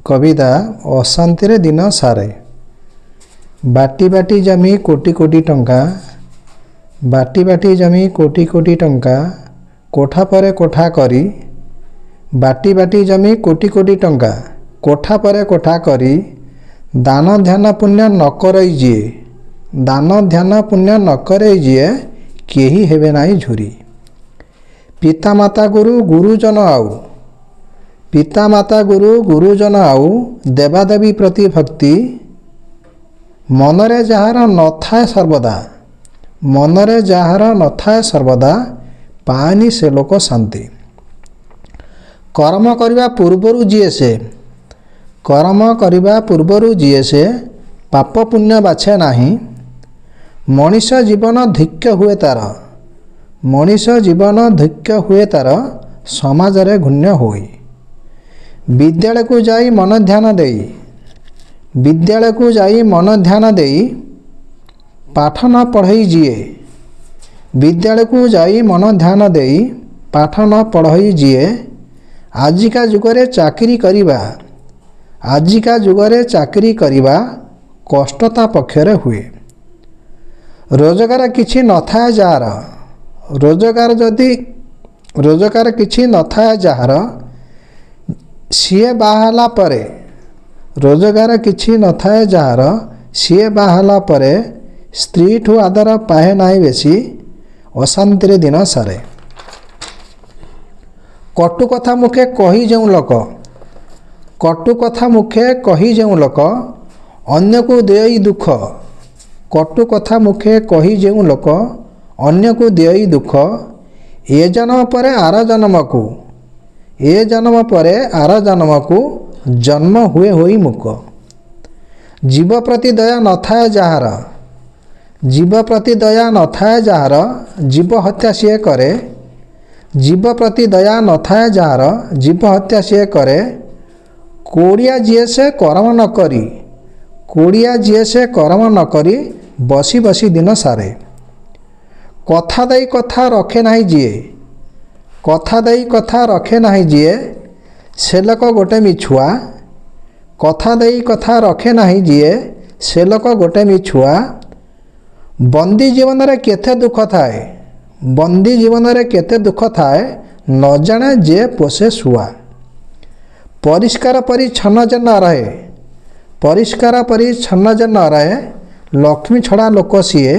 कविता अशांति दिन सारे। बाटी बाटी जमी कोटी कोटी टंका, बाटी बाटी जमी कोटी कोटी टंका, कोठा परे कोठा करी, बाटी बाटी जमी कोटी कोटी टंका, कोठा परे कोठा करी, दान ध्यान पुण्य न करई जिए, दान ध्यान पुण्य न करई जिए, केही हेबे नाई झुरी। पिता माता गुरु गुरुजन आउ, पिता माता गुरु गुरुजन आउ, देवादेवी प्रति भक्ति, मनरे जहार नथाए सर्वदा, मनरे जहार नथाए सर्वदा, पानी से लोक शांति। कर्म करिबा पूर्वरु जिए से, कर्म करिबा पूर्वरु जिए से, पाप पुण्य बाछे नाही, मनीष जीवन धिक्य हुए तार, मनीष जीवन धिक्य हुए तार, समाज रे घुण्य होई। विद्यालय को जाई मन ध्यान देई, विद्यालय को जाई मन ध्यान देई, पाठ न पढ़ई जिए, विद्यालय को जाई मन ध्यान देई, पाठ न पढ़ई जिए, आजिका जुगरे चाकरी करिबा, आजिका जुगरे चाकरी करिबा कष्टता पक्षरे हुए। रोजगार किछि नथाए जार, रोजगार जदि रोजगार किछि नथाए जार, सीए बाहाला परे, रोजगार किछि नथाए जार, सीए बाहाला परे, स्त्री ठू आदर पाए नाही बेसी, अशांति दिन सारे। कटु कथा मुखे कही जेउ लोक, कटु कथा मुखे कही जेउ लोक, अन्य को देई दुख, कटु कथा मुखे कही जेउ लोक, अन्य को देई दुख, ए जन्म परे आर जन्म को, ए जन्म परे आर जन्म को, जन्म हुए होई मुक। जीव प्रति दया नथाए जहार, जीव प्रति दया नथाए जहार, जीव हत्या सीए करे, जीव प्रति दया नथाए जहार, जीव हत्या सीए करे, कोड़िया जीए से कर्म न करी, कोड़िया जीए से कर्म न करी, बसी बसी दिन सारे। कथा देई कथा रखे नाही जिए, कथा देई कथा रखे नाही जिए, से लोक गोटे मिछुआ, कथा देई कथा रखे नाही जिए, से लोक गोटे मिछुआ। बंदी जीवन रे केते दुख थाए, बंदी जीवन रे केते दुख थाए, न जाने जे पोसे सुआ। परिष्कार परिच्छन्न जे न रहे, परिष्कार परिच्छन्न जे न रहे, लक्ष्मी छड़ा लोक सीए,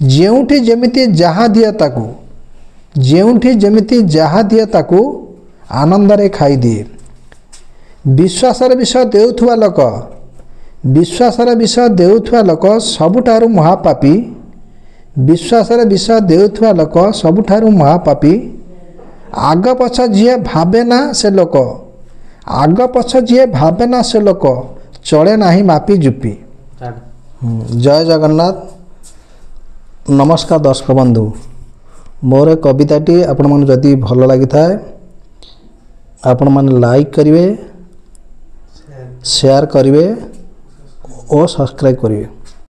जेउठी जेमिति जहा दिए ताकू, जेउठी जेमिति जहा दिए ताकू, आनंद रे खाई दिए। विश्वास रे विष देउथुवा लोक, विश्वास रे विष देउथुवा लोक सबुठारु महापापी, विश्वास रे विष देउथुवा लोक सबुठारु महापापी। आग पछ जिए भावे ना से लोक, आग पछ जिए भावे ना से लोक, चले नाही मापी जुपी। जय जगन्नाथ। नमस्कार दर्शक बंधु, मोर कविताटी आपण मन जदि भल लगी थाए, आपण मन लाइक करिवे, शेयर करिवे और सब्सक्राइब करिवे।